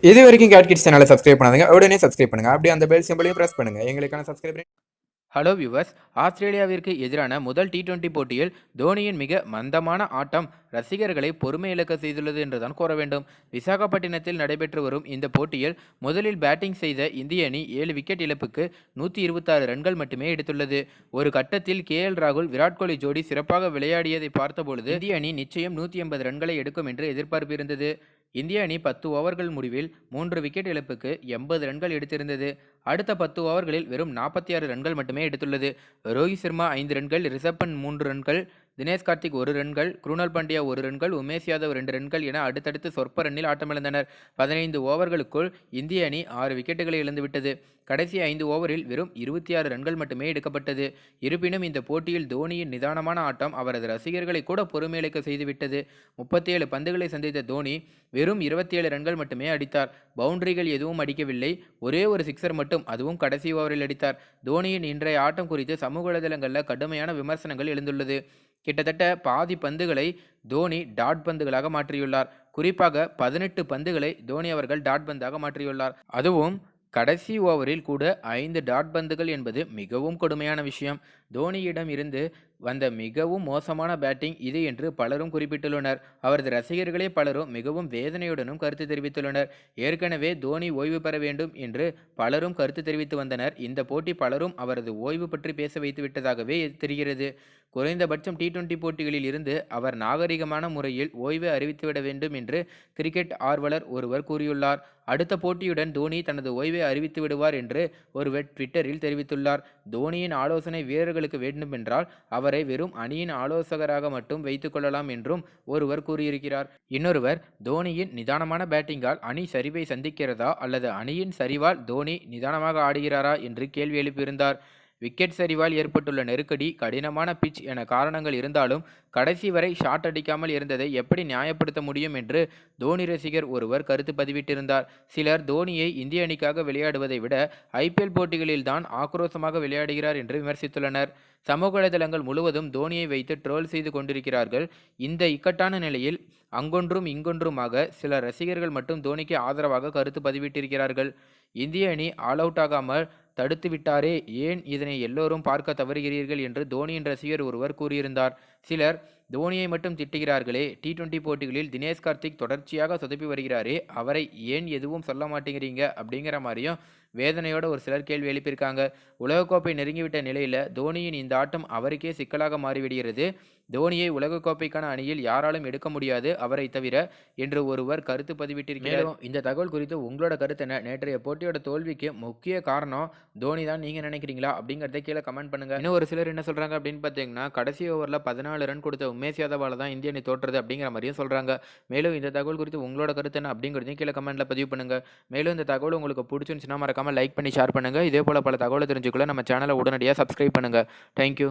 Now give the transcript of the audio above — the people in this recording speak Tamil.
இது வரைக்கும் கேட் கிட்ஸ் சேனலை சப்ஸ்கிரைப் பண்ணாதீங்க, உடனே சப்ஸ்கிரைப் பண்ணுங்க. அப்படியே அந்த பெல் சிம்பளையும் பிரஸ் பண்ணுங்க. எங்களுக்கான சப்ஸ்கிரைப். ஹலோ வியூவர்ஸ், ஆஸ்திரேலியாவிற்கு எதிரான முதல் T20 போட்டியில் தோனியின் மிக மந்தமான ஆட்டம் ரசிகர்களை பொறுமை இழக்க செய்துள்ளது என்றுதான் கூற வேண்டும். விசாகப்பட்டினத்தில் நடைபெற்று வரும் இந்த போட்டியில் முதலில் பேட்டிங் செய்த இந்திய அணி 7 விக்கெட் இழப்புக்கு 126 ரன்கள் மட்டுமே எடுத்துள்ளது. ஒரு கட்டத்தில் KL ராகுல், விராட் கோலி ஜோடி சிறப்பாக விளையாடியதை பார்த்தபொழுது இந்திய அணி நிச்சயம் 180 ரன்களை எடுக்கும் என்று எதிர்பார்ப்பு இருந்தது. இந்திய அணி 10 ஓவர்கள் முடிவில் 3 விக்கெட் இழப்புக்கு 80 ரன்கள் எடுத்திருந்தது. அடுத்த 10 ஓவர்களில் வெறும் 46 ரன்கள் மட்டுமே எடுத்துள்ளது. ரோஹித் சர்மா 5 ரன்கள், ரிஷப் பண்ட் 3 ரன்கள், தினேஷ் கார்த்திக் 1 ரன்கள், குருணால் பாண்டியா 1 ரன்கள், உமேஷ் யாதவ் 2 ரன்கள் என அடுத்தடுத்து சொற்ப ரன்னில் ஆட்டமிழந்தனர். 15 ஓவர்களுக்குள் இந்திய அணி 6 விக்கெட்டுகளை இழந்துவிட்டது. கடைசி 5 ஓவரில் வெறும் 26 ரன்கள் மட்டுமே எடுக்கப்பட்டது. இருப்பினும் இந்த போட்டியில் தோனியின் நிதானமான ஆட்டம் அவரது ரசிகர்களை கூட பொறுமையிழக்க செய்துவிட்டது. 37 பந்துகளை சந்தித்த தோனி வெறும் 27 ரன்கள் மட்டுமே அடித்தார். பவுண்டரிகள் எதுவும் அடிக்கவில்லை. ஒரே ஒரு சிக்ஸர் மட்டும், அதுவும் கடைசி ஓவரில் அடித்தார். தோனியின் இன்றைய ஆட்டம் குறித்து சமூக வலைதளங்களில் கடுமையான விமர்சனங்கள் எழுந்துள்ளது. கிட்டத்தட்ட பாதி பந்துகளை தோனி டாட் பந்துகளாக மாற்றியுள்ளார். குறிப்பாக 18 பந்துகளை தோனி அவர்கள் டாட் பந்தாக மாற்றியுள்ளார். அதுவும் கடைசி ஓவரில் கூட 5 டாட் பந்துகள் என்பது மிகவும் கொடுமையான விஷயம். தோனியிடம் இருந்து வந்த மிகவும் மோசமான பேட்டிங் இது என்று பலரும் குறிப்பிட்டுள்ளனர். அவரது ரசிகர்களே பலரும் மிகவும் வேதனையுடனும் கருத்து தெரிவித்துள்ளனர். ஏற்கனவே தோனி ஓய்வு பெற வேண்டும் என்று பலரும் கருத்து தெரிவித்து வந்தனர். இந்த போட்டி பலரும் அவரது ஓய்வு பற்றி பேச வைத்து விட்டதாகவே தெரிகிறது. குறைந்தபட்சம் T20 போட்டிகளில் இருந்து அவர் நாகரிகமான முறையில் ஓய்வு அறிவித்துவிட வேண்டும் என்று கிரிக்கெட் ஆர்வலர் ஒருவர் கூறியுள்ளார். அடுத்த போட்டியுடன் தோனி தனது ஓய்வை அறிவித்து விடுவார் என்று ஒருவர் ட்விட்டரில் தெரிவித்துள்ளார். தோனியின் ஆலோசனை வீரர்களுக்கு வேண்டுமென்றால் அவரை வெறும் அணியின் ஆலோசகராக மட்டும் வைத்துக் கொள்ளலாம் என்றும் ஒருவர் கூறியிருக்கிறார். இன்னொருவர், தோனியின் நிதானமான பேட்டிங்கால் அணி சரிவை சந்திக்கிறதா அல்லது அணியின் சரிவால் தோனி நிதானமாக ஆடுகிறாரா என்று கேள்வி எழுப்பியிருந்தார். விக்கெட் சரிவால் ஏற்பட்டுள்ள நெருக்கடி, கடினமான பிட்ச் என காரணங்கள் இருந்தாலும் கடைசி வரை ஷாட் அடிக்காமல் இருந்ததை எப்படி நியாயப்படுத்த முடியும் என்று தோனி ரசிகர் ஒருவர் கருத்து பதிவிட்டிருந்தார். சிலர் தோனியை இந்திய அணிக்காக விளையாடுவதை விட IPL போட்டிகளில் தான் ஆக்ரோஷமாக விளையாடுகிறார் என்று விமர்சித்துள்ளனர். சமூக வலைதளங்கள் முழுவதும் தோனியை வைத்து ட்ரோல் செய்து கொண்டிருக்கிறார்கள். இந்த இக்கட்டான நிலையில் அங்கொன்றும் இங்கொன்றுமாக சில ரசிகர்கள் மட்டும் தோனிக்கு ஆதரவாக கருத்து பதிவிட்டிருக்கிறார்கள். இந்திய அணி ஆல் அவுட் ஆகாமல் தடுத்து விட்டாரே, ஏன் இதனை எல்லோரும் பார்க்க தவறுகிறீர்கள் என்று தோனியின் ரசிகர் ஒருவர் கூறியிருந்தார். சிலர், தோனியை மட்டும் திட்டுகிறார்களே, T20 போட்டிகளில் தினேஷ் கார்த்திக் தொடர்ச்சியாக சொதப்பி வருகிறாரே, அவரை ஏன் எதுவும் சொல்ல மாட்டேங்கிறீங்க அப்படிங்கிற மாதிரியும் வேதனையோட ஒரு சிலர் கேள்வி எழுப்பியிருக்காங்க. உலகக்கோப்பை நெருங்கிவிட்ட நிலையில் தோனியின் இந்த ஆட்டம் அவருக்கே சிக்கலாக மாறிவிடுகிறது. தோனியை உலகக்கோப்பைக்கான அணியில் யாராலும் எடுக்க முடியாது அவரை தவிர என்று ஒருவர் கருத்து பதிவிட்டிருக்கிறார். இந்த தகவல் குறித்து உங்களோட கருத்து என்ன? நேற்றைய போட்டியோட தோல்விக்கு முக்கிய காரணம் தோனி தான் நீங்க நினைக்கிறீங்களா அப்படிங்கிறத கீழே கமெண்ட் பண்ணுங்க. இன்னும் ஒரு சிலர் என்ன சொல்றாங்க அப்படின்னு பார்த்தீங்கன்னா, கடைசி ஓவரில் 14 ரன் கொடுத்த உமேஷ் யாதவால தான் இந்திய அணி தோற்றது அப்படிங்கிற மாதிரியும் சொல்றாங்க. மேலும் இந்த தகவல் குறித்து உங்களோட கருத்து என்ன அப்படிங்கிறதையும் கீழே கமெண்ட்ல பதிவு பண்ணுங்க. மேலும் இந்த தகவல் உங்களுக்கு பிடிச்சிருந்துச்சுன்னா மறக்காம லைக் பண்ணி ஷேர் பண்ணுங்க. இதே போல பல தகவலை தெரிஞ்சுக்கொள்ள நம்ம சேனலை உடனடியாக சப்ஸ்கிரைப் பண்ணுங்க. தேங்க்யூ.